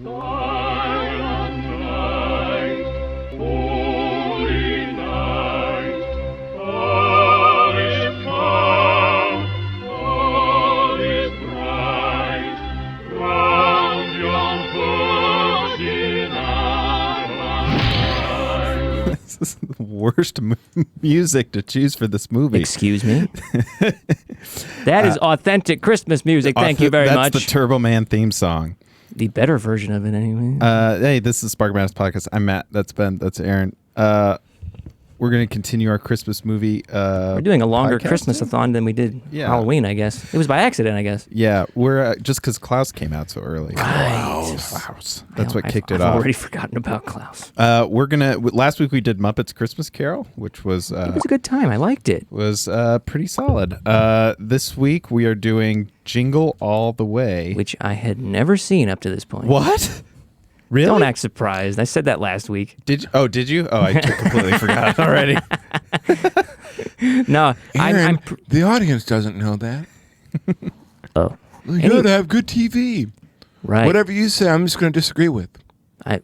Silent night, holy night, all is calm, all is bright, round yon virgin island. This is the worst music to choose for this movie. Excuse me? That is authentic Christmas music. Thank you very much. That's the Turbo Man theme song. The better version of it, anyway. Hey, this is Spark Madness Podcast. I'm Matt. That's Ben. That's Aaron. We're going to continue our Christmas movie. We're doing a longer Christmas-a-thon than we did Halloween, I guess. It was by accident, I guess. Yeah, we're just because Klaus came out so early. Right. Klaus. That's what kicked it off. I've already forgotten about Klaus. We're gonna. Last week we did Muppets Christmas Carol, which was it was a good time. I liked it. Was pretty solid. This week we are doing Jingle All the Way, which I had never seen up to this point. What? Really? Don't act surprised. I said that last week. Did you? Oh, did you? Oh, I completely forgot already. No, Aaron, the audience doesn't know that. Oh, you gotta have good TV. Right. Whatever you say, I'm just going to disagree with.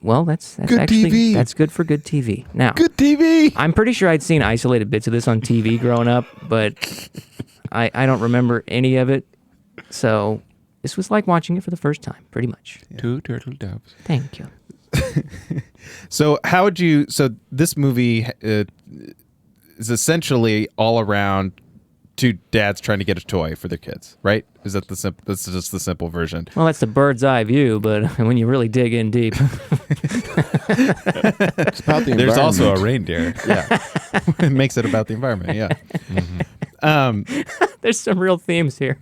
Well, that's good actually TV. That's good for good TV. Now, good TV. I'm pretty sure I'd seen isolated bits of this on TV growing up, but I don't remember any of it. So this was like watching it for the first time, pretty much. Yeah. Two turtle doves. Thank you. So how would you? So this movie is essentially all around two dads trying to get a toy for their kids, right? Is that the simple? That's just the simple version. Well, that's the bird's eye view, but when you really dig in deep, it's about the There's also a reindeer. Yeah, it makes it about the environment. Yeah. Mm-hmm. There's some real themes here.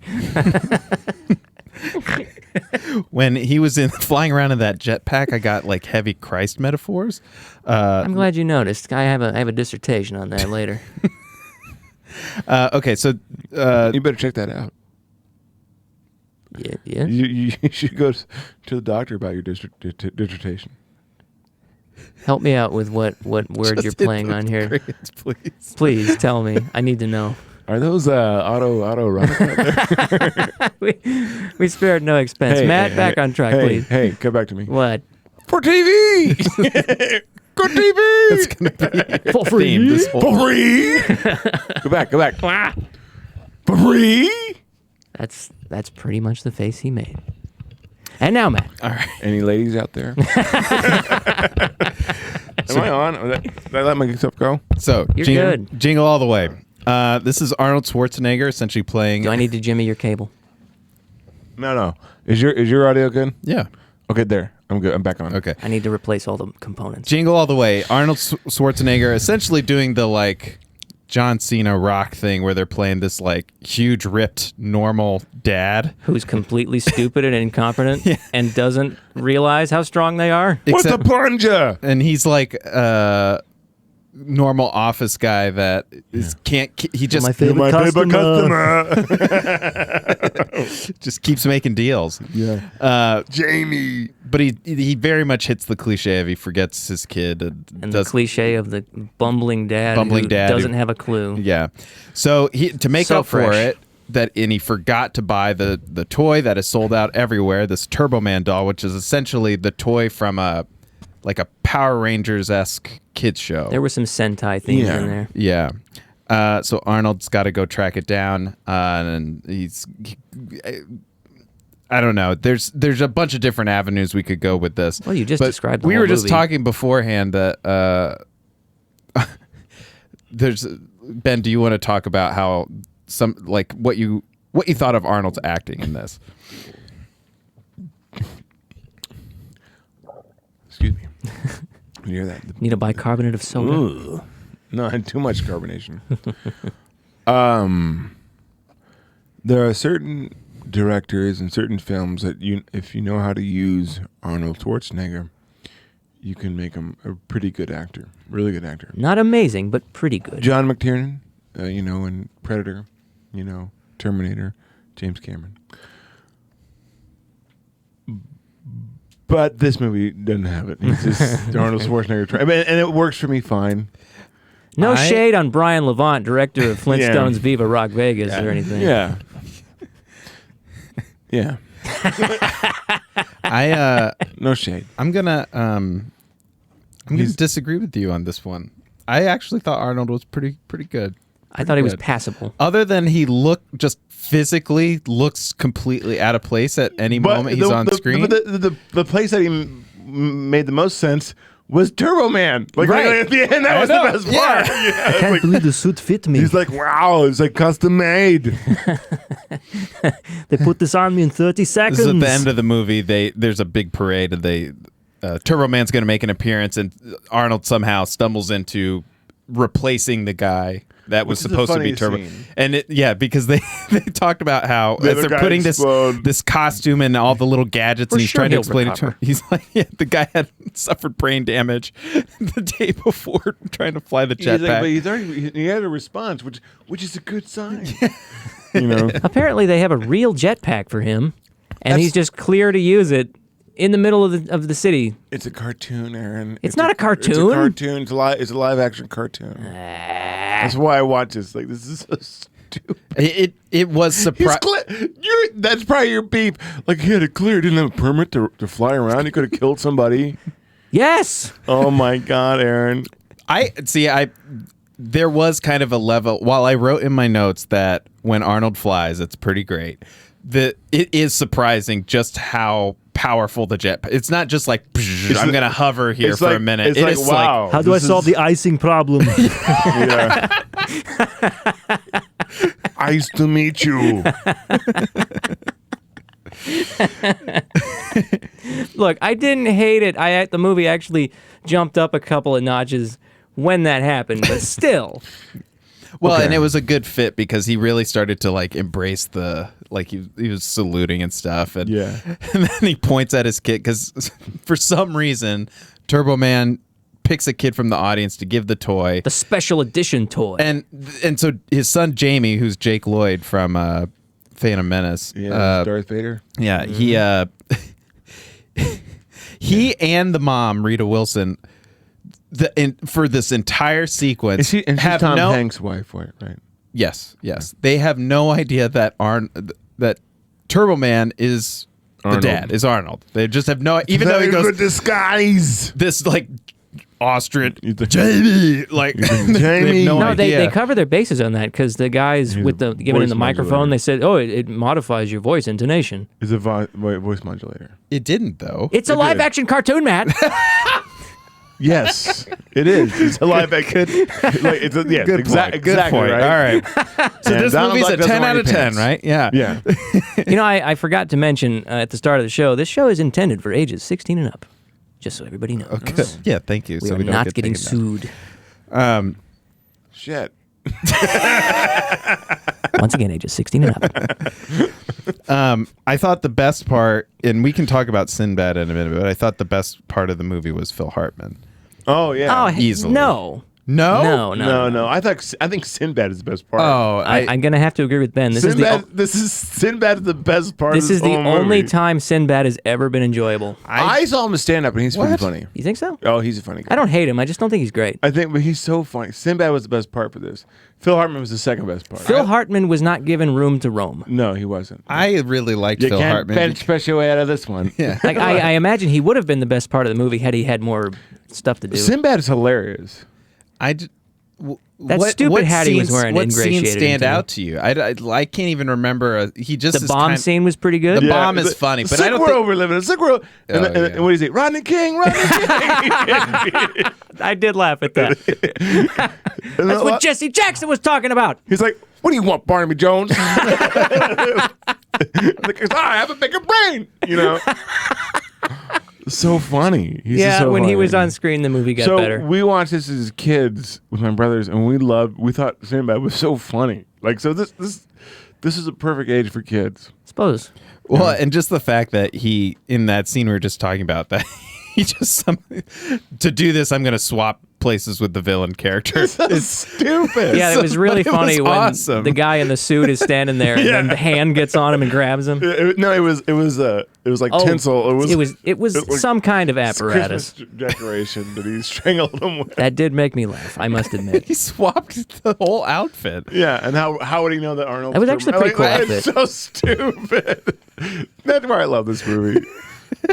When he was flying around in that jetpack, I got like heavy Christ metaphors. I'm glad you noticed. I have a dissertation on that later. Okay, so you better check that out. Yeah. You should go to the doctor about your dissertation. Help me out with what word you're playing on here. Grades, please. Please tell me. I need to know. Are those auto runners? we spared no expense. Matt, back on track, please. Hey, come back to me. What? For TV. Good TV. It's gonna be for free. For free. Go back. For free. That's pretty much the face he made. And now, Matt. All right. Any ladies out there? Am I on? Did I let my stuff go? So You're good. Jingle All the Way. This is Arnold Schwarzenegger essentially playing. Do I need to jimmy your cable? No. Is your audio good? Yeah. Okay, there. I'm good. I'm back on. Okay. I need to replace all the components. Jingle All the Way. Arnold Schwarzenegger essentially doing the like John Cena rock thing where they're playing this like huge ripped normal dad who's completely stupid and incompetent and doesn't realize how strong they are. What's the plunger? And he's like normal office guy that he just my favorite customer. just keeps making deals. Yeah. Jamie. But he very much hits the cliche of he forgets his kid and the cliche of the bumbling dad who doesn't have a clue. Yeah. So to make up for it, he forgot to buy the toy that is sold out everywhere, this Turbo Man doll, which is essentially the toy from a Power Rangers-esque kids show. There were some Sentai themes in there. Yeah. So Arnold's got to go track it down, and I don't know. There's a bunch of different avenues we could go with this. Well, you just described the we whole were just movie. talking beforehand that there's Ben. Do you want to talk about how what you thought of Arnold's acting in this? Excuse me. You hear that? Need a bicarbonate of soda. Ooh. No, I had too much carbonation. There are certain directors and certain films that if you know how to use Arnold Schwarzenegger, you can make him a pretty good actor, really good actor. Not amazing, but pretty good. John McTiernan, in Predator, Terminator, James Cameron. But this movie doesn't have it. It's just Arnold Schwarzenegger. And it works for me fine. No shade on Brian Levant, director of Flintstones Viva Rock Vegas or anything. Yeah. Yeah. No shade. I'm gonna disagree with you on this one. I actually thought Arnold was pretty good. I thought he was passable. Other than he just physically looks completely out of place at any moment he's on screen. The place that he made the most sense was Turbo Man. Like Right. at the end, that was the best part. Yeah, I can't believe the suit fit me. he's like, wow, it's like custom made. They put this on me in 30 seconds. This is at the end of the movie. There's a big parade, and Turbo Man's going to make an appearance, and Arnold somehow stumbles into replacing the guy that was Which is a supposed to be funny Turbo. scene. And because they talked about how The as other they're guy putting explode. this costume and all the little gadgets, For and he's sure trying to he'll explain it to him. recover. He's like, yeah, the guy had suffered brain damage the day before trying to fly the He's like, but jetpack. he had a response, which is a good sign. You know, Apparently, they have a real jetpack for him, and he's just clear to use it in the middle of the city. it's a cartoon, Aaron. It's not a cartoon. It's a cartoon. It's a live action cartoon. That's why I watch this. Like, this is so stupid. It was surprising. That's probably your beef. Like, he had a clear, didn't have a permit to fly around. He could have killed somebody. Yes. Oh my God, Aaron. There was kind of a level. While I wrote in my notes that when Arnold flies, it's pretty great. It is surprising just how powerful the jet. It's not just like I'm gonna hover here for a minute. It's like, wow. How do I solve the icing problem? Yeah. Nice to meet you. Look, I didn't hate it. The movie actually jumped up a couple of notches when that happened, but still. Well, Okay. and it was a good fit because he really started to embrace he was saluting and stuff, and Yeah. and then he points at his kid because for some reason Turbo Man picks a kid from the audience to give the toy, The special edition toy. and so his son Jamie, who's Jake Lloyd from Phantom Menace, Yeah, Darth Vader. yeah, he and the mom Rita Wilson. For this entire sequence, She's have Tom no Hanks' wife, right? yes. They have no idea that Turbo Man is Arnold. the dad, is Arnold. They just have no, even though he Very goes good disguise. this Austrian the- Jamie, Jamie. they have no no, idea. they cover their bases on that because the guys with the giving in the voice microphone, modulator. they said, "Oh, it modifies your voice intonation." Is a voice modulator. It didn't though. It's a It live did. action cartoon, Matt. Yes, it is. It's a live action. It's a, yes, Good exactly. point. Good point. Right? All right. So And this Donald movie's Duck a doesn't 10 wear out any of 10, pants. right? Yeah. Yeah. You know, I forgot to mention at the start of the show, this show is intended for ages 16 and up. Just so everybody knows. Okay. Yeah. Thank you. We so are we don't not get getting taken sued. down. Shit. Once again, ages 16 and up. I thought the best part, and we can talk about Sinbad in a minute, but I thought the best part of the movie was Phil Hartman. Oh yeah. Oh, easily. no. No. No. I think Sinbad is the best part. Oh, I'm going to have to agree with Ben. Sinbad is the best part. This of is the whole only movie. time Sinbad has ever been enjoyable. I saw him stand up and he's pretty What? funny. You think so? Oh, he's a funny guy. I don't hate him. I just don't think he's great. I think, but he's so funny. Sinbad was the best part for this. Phil Hartman was the second best part. Phil Hartman was not given room to roam. No, he wasn't. I really liked You Phil can't Hartman. bench special way out of this one. Yeah. Like I imagine he would have been the best part of the movie had he had more stuff to do. Sinbad is hilarious. That stupid hat he was wearing What scenes ingratiated stand into me. out to you? I can't even remember. He just The is bomb kind- scene was pretty good. The bomb is funny, but I don't world think. we're living in. Sick world. And, Oh, and, and yeah. what do you say? Rodney King, Rodney King. I did laugh at that. And That's what Jesse Jackson was talking about. He's like, what do you want, Barnaby Jones? Like, I have a bigger brain, you know. So funny. He's just Yeah, so when he funny. was on screen, the movie got so better. we watched this as kids with my brothers, and we thought Sinbad was so funny. Like, so this is a perfect age for kids. Suppose. Well, and just the fact that he in that scene we were just talking about that he just to do this, I'm going to swap places with the villain character. So stupid. Yeah, it was really But it was funny when awesome. the guy in the suit is standing there and then the hand gets on him and grabs him. No, it was like tinsel. It was like some kind of apparatus. Christmas decoration that he strangled him with. That did make me laugh, I must admit. He swapped the whole outfit. Yeah, and how would he know that Arnold? That was actually a pretty cool It's so stupid. That's why I love this movie.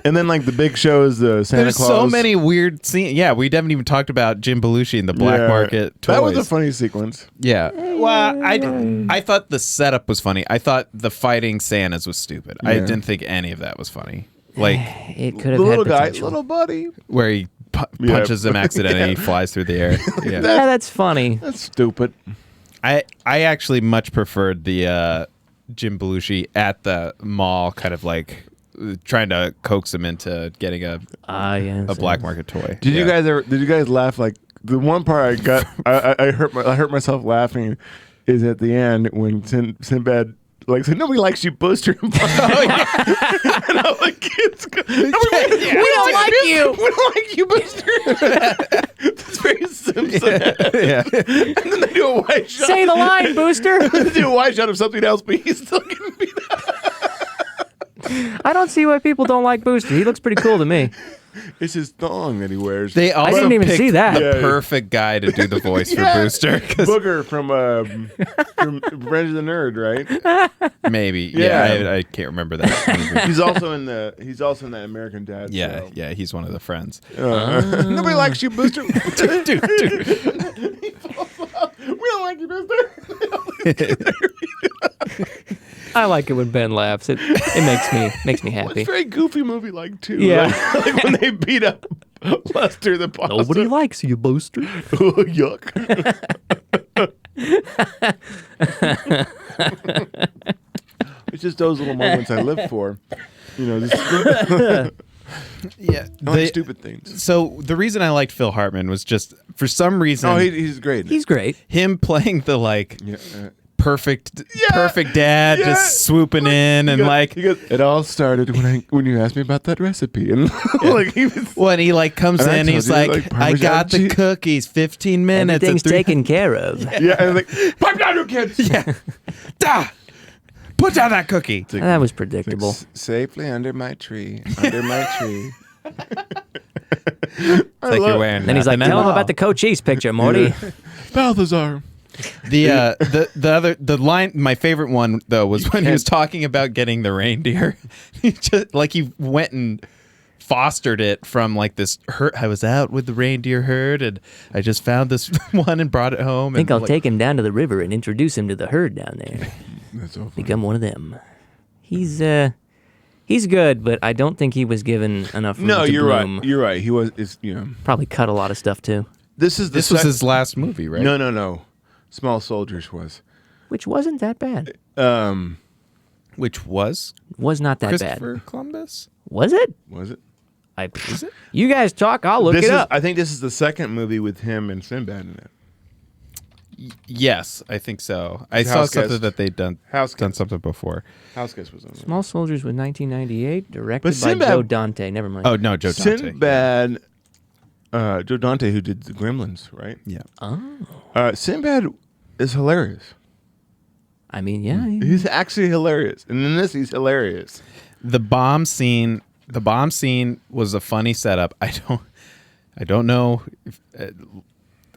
And then like the big show is the Santa There's Claus. so many weird scenes. Yeah, we haven't even talked about Jim Belushi and the black market toys. That was a funny sequence. Yeah. Well, I thought the setup was funny. I thought the fighting Santas was stupid. I Yeah. didn't think any of that was funny. Like It could The have little had guy, potential. little buddy. where he punches him accidentally and he flies through the air. Yeah. Yeah, that's funny. That's stupid. I actually much preferred the Jim Belushi at the mall, kind of like trying to coax him into getting a black market toy. Did you guys laugh? Like the one part I got, I hurt myself laughing, is at the end when Sinbad like said, "Nobody likes you, Booster." And all the kids go, We don't like you. We don't like you, Booster. It's very Simpson. Yeah. And then they do a white shot. Say the line, Booster. They do a white shot of something else, but he's still getting beat up. I don't see why people don't like Booster. He looks pretty cool to me. It's his thong that he wears. They also didn't even picked see that. the Yeah. perfect guy to do the voice for Booster. 'Cause Booger from Revenge of the Nerd, right? maybe. Yeah. Yeah, I can't remember that movie. He's also in that American Dad. Yeah, show. yeah, he's one of the friends. Nobody likes you, Booster. Dude. We don't like you, Booster. I like it when Ben laughs. It makes me It's happy. a very goofy movie, like too. Yeah. like when they beat up Lester the Pasta. Nobody likes you, Booster. Oh, yuck. It's just those little moments I live for. You know, just Yeah. stupid things. So the reason I liked Phil Hartman was just for some reason Oh, he's great. He's great. him playing the like yeah, perfect dad Yeah. just swooping in and like he goes, it all started when you asked me about that recipe, and like he was. when he like comes And I in, told he's you, like, like, I got the Parmesan cheese." cookies, 15 minutes. Everything's and taken care of. Yeah, and like, pipe down, you kids. Yeah. Da! Put down that cookie. That was predictable. Safely under my tree. Under my tree. It's like you're wearing Then he's like, nothing tell at him all. about the Cochise picture, Morty. Balthazar. The line, my favorite one though, was when he was talking about getting the reindeer. He just like he went and fostered it from like this herd. I was out with the reindeer herd and I just found this one and brought it home. I think I'll like, take him down to the river and introduce him to the herd down there. That's so funny. Become one of them. He's good, but I don't think he was given enough room No, to you're bloom. right. You're right. He was. It's Probably cut a lot of stuff too, This is the. This was his last movie, right? No. Small Soldiers was. which wasn't that bad. Which was Was not that Christopher bad. Columbus? Was it? Was it? Is it? You guys talk. I'll look This it is. up. I think this is the second movie with him and Sinbad in it. Yes, I think so. I saw House something Guest. that they'd done House done Guest. something before. Houseguest was on it. Small Soldiers was 1998, directed But by Sinbad- Joe Dante. Never mind. Oh no, Joe Dante. Sinbad. Joe Dante, who did the Gremlins, right? Yeah. Sinbad is hilarious. I mean, yeah. He's actually hilarious, and in this, he's hilarious. The bomb scene was a funny setup. I don't know if,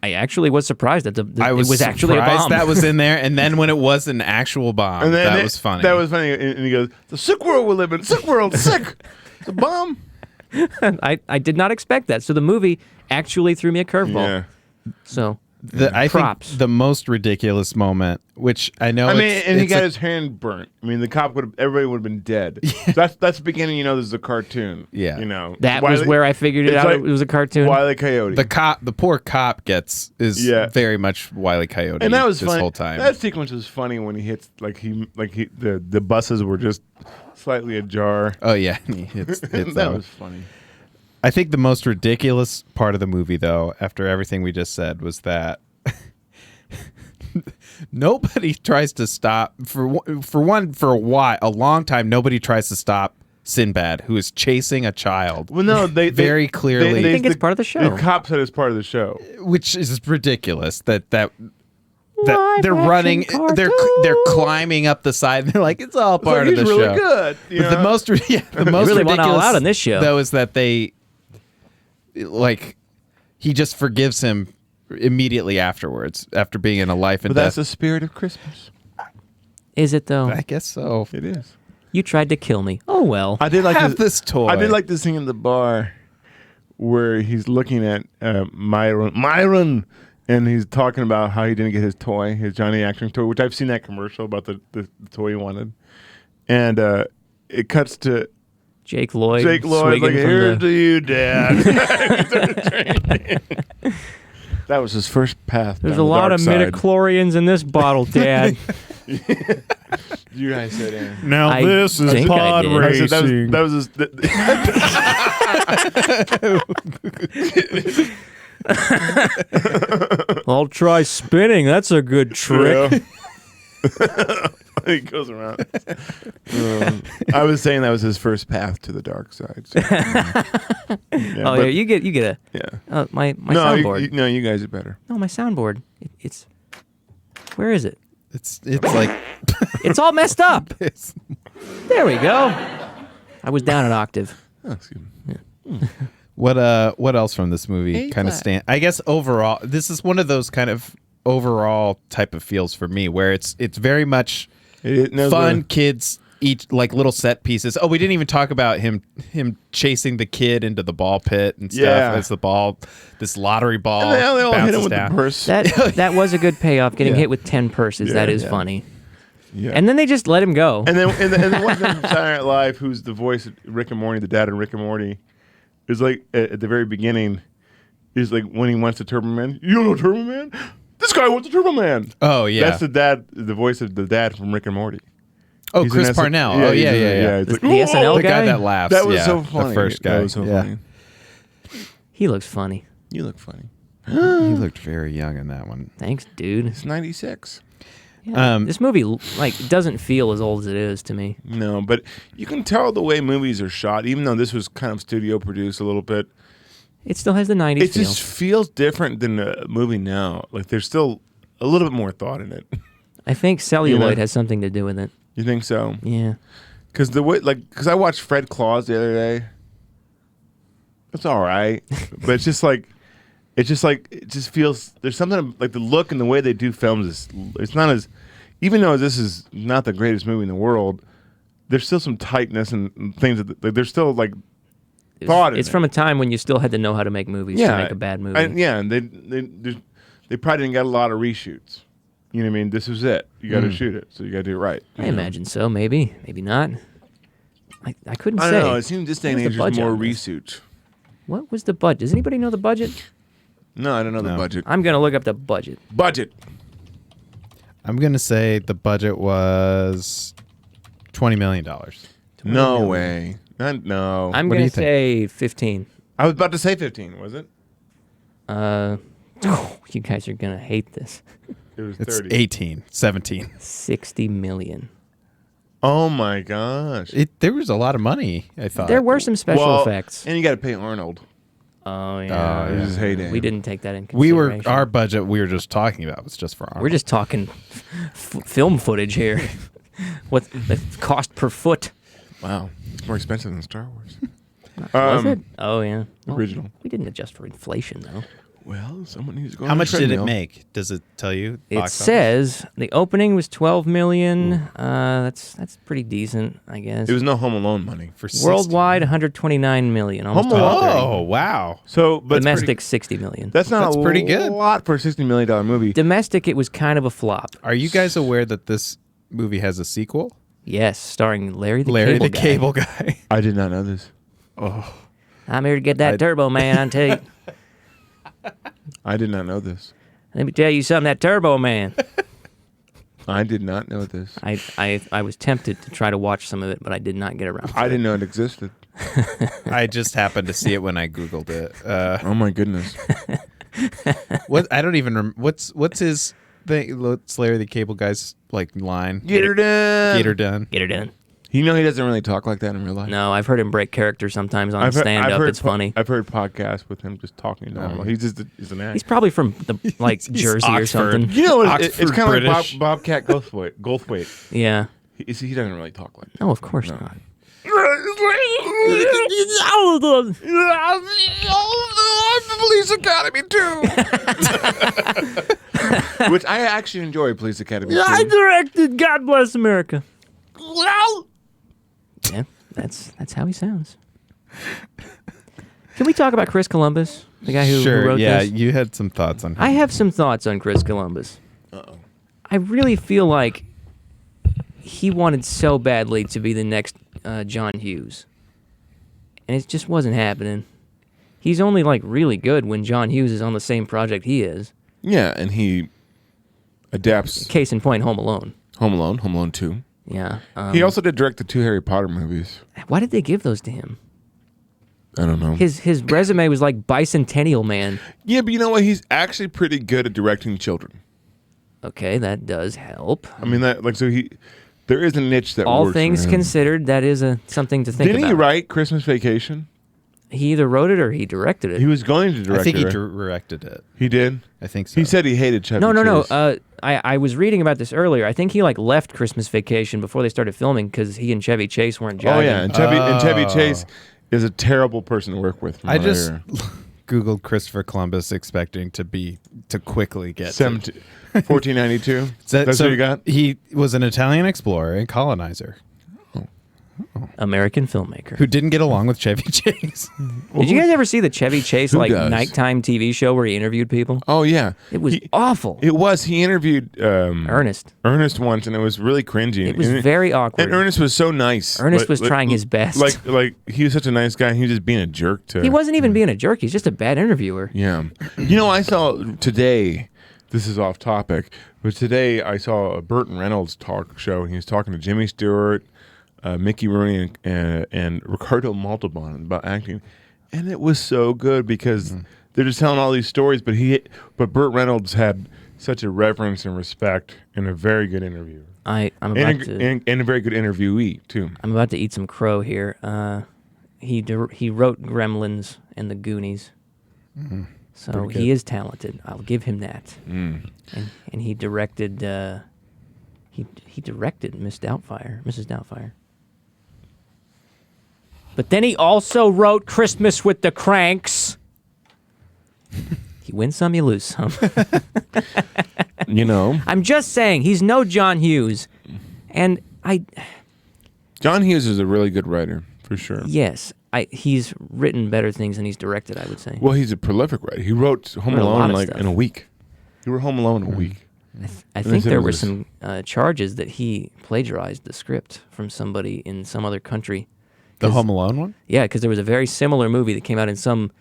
I actually was surprised that I was it was actually a surprised bomb. that was in there, and then when it was an actual bomb, And then that was funny. That was funny, and he goes, "The sick world we live in, sick world, sick." The bomb. I did not expect that. So the movie actually threw me a curveball. Yeah. So I props. think the most ridiculous moment, which I know, I mean, it's- and he it's got a- his hand burnt. I mean, the cop everybody would have been dead. So that's the beginning. You know, this is a cartoon. Yeah. You know, that was where I figured it it's out. like It was a cartoon. Wile E. Coyote. the poor cop is Yeah. very much Wile E. Coyote, and that was this funny. whole time. That sequence was funny when he hits the buses were just slightly ajar. Oh yeah, he hits That them. was funny. I think the most ridiculous part of the movie, though, after everything we just said, was that nobody tries to stop for a long time. Nobody tries to stop Sinbad, who is chasing a child, Well, no, they very clearly, I think it's part of the show. The cop said it's part of the show. which is ridiculous. That Live they're action running, they're cartoon. climbing up the side. They're like, it's all part of he's the really show. good. But the most really went all ridiculous out on this show. though is that they like he just forgives him immediately afterwards after being in a life and But that's death. the spirit of Christmas. Is it though? I guess so. It is. You tried to kill me. Oh well. I did like Have this toy. I did like this thing in the bar where he's looking at Myron, and he's talking about how he didn't get his toy, his Johnny Action toy, which I've seen that commercial about the toy he wanted, and it cuts to Jake Lloyd. Jake Lloyd, like, swigging from here's the- to you, Dad. He started drinking. That was his first path. There's a down the lot dark of side. midichlorians in this bottle, Dad. You guys said in. Now I this is think I pod did. I said racing. that was I'll try spinning. That's a good trick. He goes around. I was saying that was his first path to the dark side. So. Oh yeah, you get a yeah. my No, soundboard. no, you guys are better. No, my soundboard. It's where is it? It's like It's all messed up. it's, There we go. I was down an octave. Oh, excuse me. what else from this movie kind of stand? I guess overall, this is one of those kind of overall type of feels for me where it's very much It knows fun where- kids each like little set pieces. Oh, we didn't even talk about him chasing the kid into the ball pit and stuff Yeah. as the ball, this lottery ball And they all hit bounces him with down. the purse. That was a good payoff. Getting Yeah. hit with 10 purses. Yeah, that is yeah. funny. Yeah. And then they just let him go. And then one from Saturday Night Live, who's the voice of Rick and Morty, the dad of Rick and Morty, is like at the very beginning, is like when he wants the Turbo Man. You don't know Turbo Man? This guy wants a Turbo Man. Oh yeah. That's the dad, the voice of the dad from Rick and Morty. Oh, He's Chris an Parnell. yeah, Oh he's yeah, in- yeah. it's like, The SNL The guy guy? that laughs. That was yeah, so funny. The first guy. That was so yeah. funny. He looks funny. You look funny. He looked very young in that one. Thanks, dude. It's 96. Yeah, this movie like doesn't feel as old as it is to me. No, but you can tell the way movies are shot, even though this was kind of studio produced a little bit. It still has the 90s It feel. just feels different than a movie now. Like there's still a little bit more thought in it. I think celluloid know? has something to do with it. You think so? Yeah. Because the way, because I watched Fred Claus the other day. It's all right, but it just feels there's something like the look and the way they do films is it's not as, even though this is not the greatest movie in the world, there's still some tightness and things that like, there's still like thought in It's it. from a time when you still had to know how to make movies to make a bad movie. And they probably didn't get a lot of reshoots. You know what I mean? This was it. You got to shoot it, so you got to do it right. I imagine so. Maybe not. I couldn't I say. don't know. It seems this day and What was age the there's budget more on this? reshoots. What was the budget? Does anybody know the budget? No, I don't know the No. budget. I'm gonna look up the budget. Budget. I'm gonna say the budget was $20 million. No way. No. I'm What do gonna you think? say 15. I was about to say 15. Was it? You guys are gonna hate this. It was It's 30. 17. 60 million. Oh my gosh. There was a lot of money, I thought. There were some special effects. And you got to pay Arnold. Oh yeah. It was his heyday. We didn't take that in We consideration. our budget we were just talking about was just for Arnold. We're just talking film footage here. What the cost per foot? Wow. It's more expensive than Star Wars. Was it? Oh yeah. Well, Original. we didn't adjust for inflation though. Well, someone needs to go How on a much did it treadmill. make? Does it tell you? It Box office? says the opening was 12 million. That's pretty decent, I guess. It was no Home Alone money. for 60. Worldwide 129 million. Almost Home Alone. 130. Oh wow! So, but Domestic 60 million. that's not That's a pretty good. lot for a $60 million movie. Domestic, it was kind of a flop. Are you guys aware that this movie has a sequel? Yes, starring Larry the Larry Cable the Guy. Cable Guy. I did not know this. I'm here to get that Turbo Man. I tell you. I did not know this. Let me tell you something. That Turbo Man. I did not know this. I was tempted to try to watch some of it, but I did not get around to I it. didn't know it existed. I just happened to see it when I googled it. Oh my goodness. What I don't even remember. What's his thing? What's Larry the Cable Guy's like line? Get her done. Get her done. Get her done. You know he doesn't really talk like that in real life. No, I've heard him break character sometimes on I've heard- stand I've up. heard It's funny. I've heard podcasts with him just talking normal. He's just he's an actor. He's probably from the like He's Jersey or Oxford. something. You know, it's Oxford kind of like British. Bobcat Goldthwait. Yeah. He doesn't really talk like that. No, of course not. Police Academy 2. Which I actually enjoy Police Academy 2. I directed God Bless America. That's how he sounds. Can we talk about Chris Columbus, the guy who wrote this? Yeah, you had some thoughts on him. I have some thoughts on Chris Columbus. I really feel like he wanted so badly to be the next John Hughes, and it just wasn't happening. He's only like really good when John Hughes is on the same project he is. Yeah, and he adapts Case in point, Home Alone. Home Alone 2. Yeah. He also did direct the 2 Harry Potter movies. Why did they give those to him? I don't know. His resume was like Bicentennial Man. Yeah, but you know what? He's actually pretty good at directing children. Okay, that does help. I mean, there is a niche that All works things for him. considered, that is something to think about. Didn't he write Christmas Vacation? He either wrote it or he directed it. He was going to direct I think he it. directed it. He did? I think so. He said he hated Chevy No. Chase. I was reading about this earlier. I think he like left Christmas Vacation before they started filming because he and Chevy Chase weren't jiving. Oh, yeah, and Chevy Chase is a terrible person to work with. from I what just hear. Googled Christopher Columbus expecting to quickly get 1492? That's what you got? He was an Italian explorer and colonizer American filmmaker. who didn't get along with Chevy Chase. Did you guys ever see the Chevy Chase Who like does? nighttime TV show where he interviewed people? Oh, yeah. It was awful. It was. He interviewed Ernest. Ernest once, and it was really cringy. It was And very awkward. And Ernest was so nice. Ernest was trying his best. Like he was such a nice guy, and he was just being a jerk to. He wasn't even being a jerk. He's just a bad interviewer. Yeah. You know, I saw today. This is off topic, but today I saw a Burton Reynolds talk show, and he was talking to Jimmy Stewart, Mickey Rooney, and Ricardo Montalban about acting, and it was so good because they're just telling all these stories. But Burt Reynolds had such a reverence and respect, and a very good interviewer. I'm about and a very good interviewee too. I'm about to eat some crow here. He wrote Gremlins and The Goonies, so he is talented. I'll give him that. And he directed he directed Mrs. Doubtfire. But then he also wrote Christmas with the Cranks. You win some, you lose some. You know, I'm just saying, he's no John Hughes. And John Hughes is a really good writer for sure. yes, he's written better things than he's directed, I would say. Well, he's a prolific writer. He wrote Home Wrote a lot Alone of like stuff. in a week. He wrote Home Alone in a week. I they think said there it were was- some charges that he plagiarized the script from somebody in some other country. The Home Alone one? Yeah, because there was a very similar movie that came out in some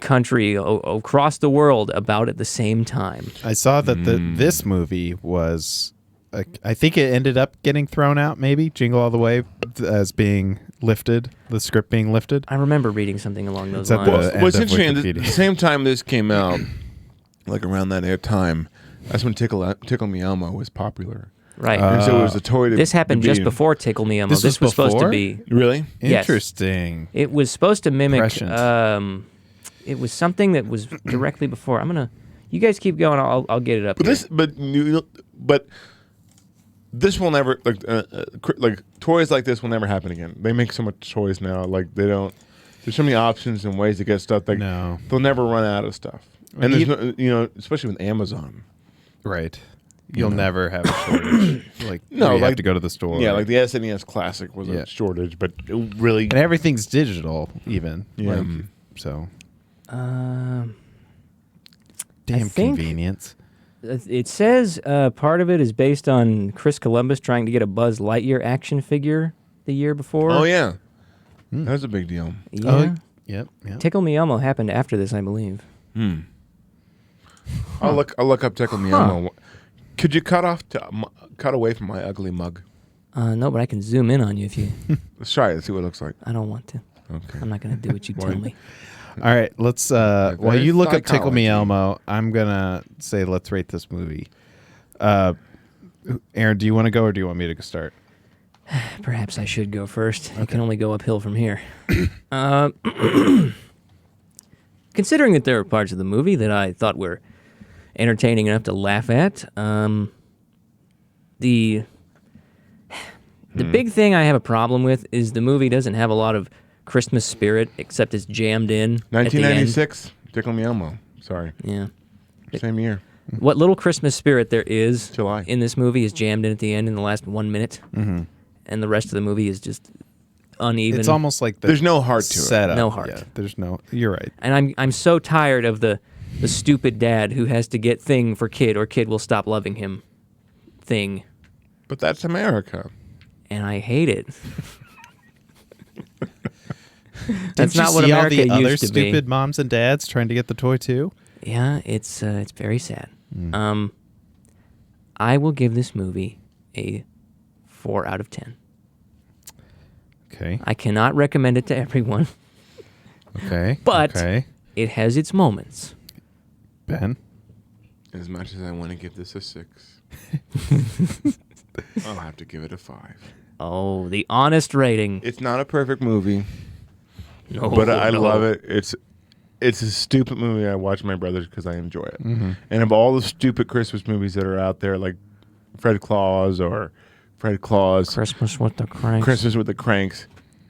country across the world about at the same time. I saw that this movie was, I think it ended up getting thrown out, maybe, Jingle All the Way, as being lifted, the script being lifted. I remember reading something along those It's at lines. the- Well, end what's of interesting, at Wikipedia. the same time this came out, like around that time, that's when Tickle Me Elmo was popular. Right. And so it was a toy to This happened to be- just before Tickle Me Elmo. This This was was supposed to before? be. Really? Yes. Interesting. It was supposed to mimic. Prescient. It was something that was directly before. You guys keep going. I'll get it up. But here. but this will never like toys like this will never happen again. They make so much toys now. Like they don't. There's so many options and ways to get stuff. Like No. they'll never run out of stuff. And there's no, especially with Amazon. Right. You'll never have a shortage. Like, No, where you like- have to go to the store. Yeah, like the SNES Classic was Yeah. a shortage, but it really. And everything's digital, even. Yeah. Like, so, Um, damn think- convenience. it says part of it is based on Chris Columbus trying to get a Buzz Lightyear action figure the year before. Oh yeah, that was a big deal. Yeah. Oh, yep. Tickle Me Elmo happened after this, I believe. I'll look up Tickle Me Elmo. Could you cut away from my ugly mug? No, but I can zoom in on you if you. Let's try it. See what it looks like. I don't want to. Okay. I'm not going to do what you tell me. All right, let's. While there's you look up Tickle Me psychology. Elmo, I'm gonna say let's rate this movie. Aaron, do you want to go or do you want me to start? Perhaps I should go first. I can only go uphill from here. Considering that there are parts of the movie that I thought were entertaining enough to laugh at, the big thing I have a problem with is the movie doesn't have a lot of Christmas spirit, except it's jammed in at the end. 1996. Tickle Me Elmo. Sorry. Yeah. Same year. What little Christmas spirit there is July. in this movie is jammed in at the end in the last 1 minute. And the rest of the movie is just uneven. It's almost like There's no heart to it. setup. No heart. Yeah, there's no. You're right. And I'm so tired of the stupid dad who has to get thing for kid or kid will stop loving him thing. But that's America. And I hate it. Didn't That's you not what see America all the other used to stupid be. moms and dads trying to get the toy too? Yeah, it's very sad. I will give this movie a 4 out of 10. Okay. I cannot recommend it to everyone, Okay. but okay. it has its moments. Ben. As much as I want to give this a 6, I'll have to give it a 5. Oh, the honest rating. It's not a perfect movie, No, but I no. love it. It's a stupid movie. I watch my brothers because I enjoy it. And of all the stupid Christmas movies that are out there, like Fred Claus or Fred Claus, Christmas with the Cranks. Christmas with the Cranks,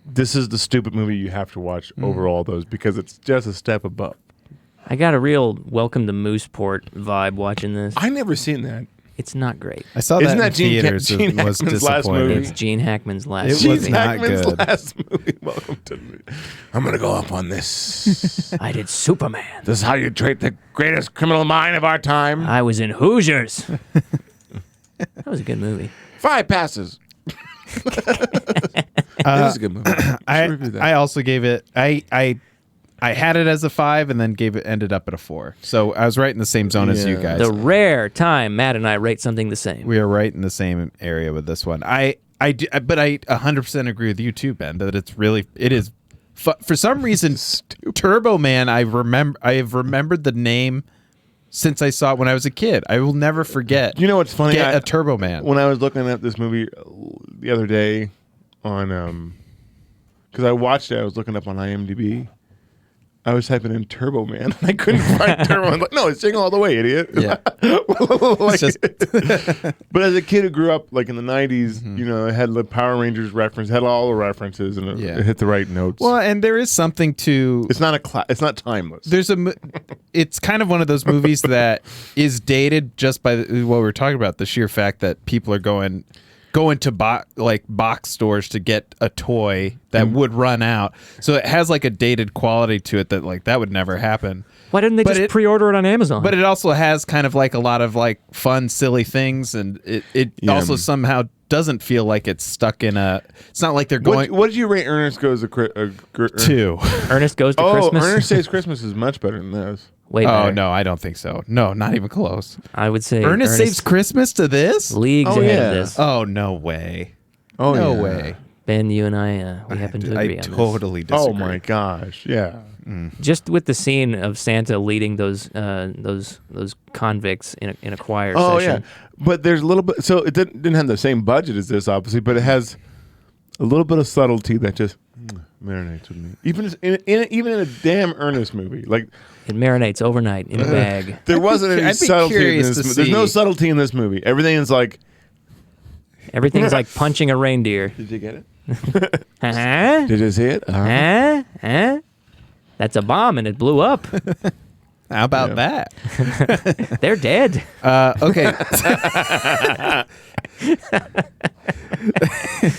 this is the stupid movie you have to watch over all those because it's just a step above. I got a real Welcome to Mooseport vibe watching this. I never seen that. It's not great. I saw Isn't that in that Gene theaters. Gene It was Hackman's last disappointing. movie? It's Gene Hackman's last It was movie. Gene not Hackman's good. last movie. Welcome to me. I'm gonna go up on this. I did Superman. This is how you treat the greatest criminal mind of our time. I was in Hoosiers. That was a good movie. 5 passes. It was a good movie. I also gave it. I had it as a 5 and then ended up at a 4. So I was right in the same zone as you Yeah. guys. The rare time Matt and I rate something the same. We are right in the same area with this one. But I 100% agree with you too, Ben. That it is. For some reason, Turbo Man. I have remembered the name since I saw it when I was a kid. I will never forget. You know what's funny? Get a Turbo Man. When I was looking at this movie the other day on, because I watched it, I was looking up on IMDb. I was typing in Turbo Man, and I couldn't find Turbo Man. Like, no, it's Jingle All the Way, idiot. Yeah. Like, It's but as a kid who grew up like in the '90s, you know, it had the Power Rangers reference, had all the references, and Yeah. it hit the right notes. Well, and there is something to. It's not it's not timeless. It's kind of one of those movies that is dated just by what we were talking about, the sheer fact that people are going to box stores to get a toy that would run out. So it has like a dated quality to it that would never happen. Why didn't they But just pre-order it on Amazon? But it also has kind of like a lot of like fun, silly things, and it also somehow doesn't feel like it's stuck in a. It's not like they're going. What did you rate Ernest Goes to 2. Ernest Goes to Oh, Christmas. Ernest Saves Christmas is much better than this. Way Oh better. no, I don't think so. No, not even close. I would say Ernest Saves Christmas to this? leagues Oh, ahead yeah. of this. Oh no way. Oh No yeah. way. Ben, you and I, we happen to agree I on totally disagree. Oh my gosh, yeah. this. Just with the scene of Santa leading those convicts in a choir Oh session. yeah, but there's a little bit. So it didn't have the same budget as this, obviously, but it has a little bit of subtlety that just marinates with me. Even in a damn Ernest movie, like It marinates overnight in a bag. there wasn't any I'd be subtlety in curious this. to There's no see. subtlety in this movie. Everything is like. Everything's like punching a reindeer. Did you get it? Huh? Did you see it? Huh? Huh? That's a bomb and it blew up. How about Yeah. that? They're dead. Okay.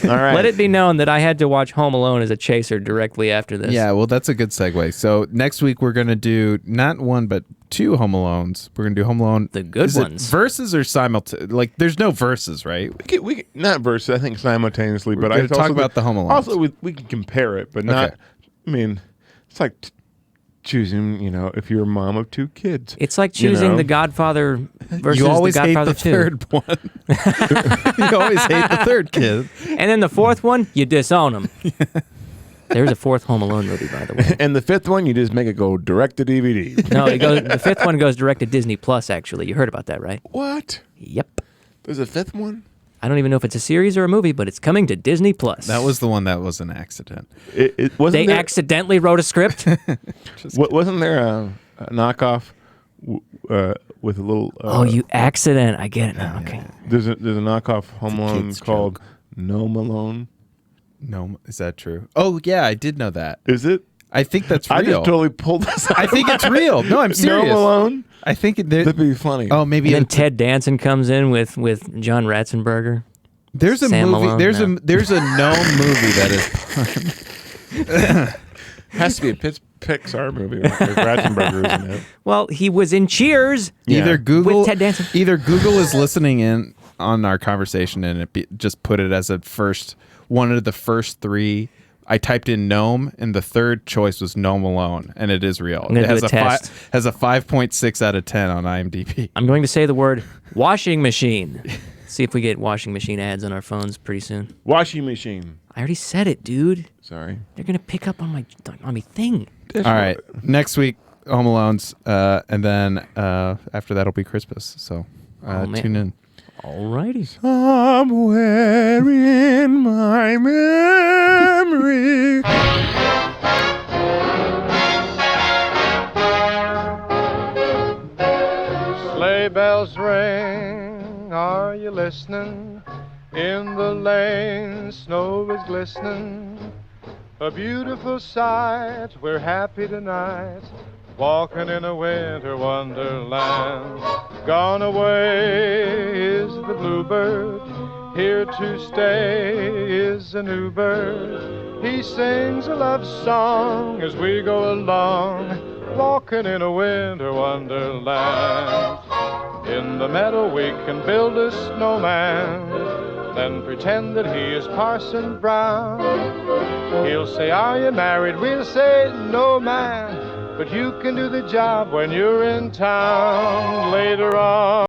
All right. Let it be known that I had to watch Home Alone as a chaser directly after this. Yeah, well, that's a good segue. So next week we're gonna do not one but 2 Home Alones. We're gonna do Home Alone. The good Is it ones. verses or simultaneous? Like, there's no verses, right? We can, not verses, I think simultaneously, but gonna I talk about the Home Alones. Also, we can compare it, but not. Okay. I mean, it's like choosing. You know, if you're a mom of 2 kids, It's like You choosing know? The Godfather versus You always The hate Godfather the 2. third one. You always hate the third kid. And then the fourth one, you disown them. There's a 4th Home Alone movie, by the way. and the 5th one, you just make it go direct to DVD. No, the 5th one goes direct to Disney Plus, actually. You heard about that, right? What? Yep. There's a 5th one? I don't even know if it's a series or a movie, but it's coming to Disney Plus. That was the one that was an accident. It wasn't They there, accidentally wrote a script. wasn't there a knockoff with a little? Oh, you accident. I get it now. Okay. There's a knockoff Home Alone kid's called No Malone. No, is that true? Oh yeah, I did know that. Is it? I think that's real. I just totally pulled this out. I think it's real. No, I'm serious. No Malone. I think That'd be funny. Oh, maybe And then it's- Ted Danson comes in with John Ratzenberger. there's a Sam movie. Malone, There's no. a known movie that is Has to be a Pixar movie with Ratzenberger's in it. Well, he was in Cheers. Either Yeah. Google, With Ted Danson. either Google is listening in on our conversation and just put it as one of the first three. I typed in gnome, and the third choice was Gnome Alone, and it is real. I'm gonna It has do a test. has a 5.6 out of 10 on IMDb. I'm going to say the word washing machine. See if we get washing machine ads on our phones pretty soon. Washing machine. I already said it, dude. Sorry. They're gonna pick up on my thing. All right, next week Home Alone's, and then after that'll be Christmas. So Oh, man. tune in. Alrighty. Somewhere in my memory. Sleigh bells ring, are you listening? In the lane, snow is glistening. A beautiful sight, we're happy tonight, walking in a winter wonderland. Gone away is the bluebird, here to stay is a new bird. He sings a love song as we go along, walking in a winter wonderland. In the meadow we can build a snowman, then pretend that he is Parson Brown. He'll say, are you married? We'll say, no, man, but you can do the job when you're in town later on.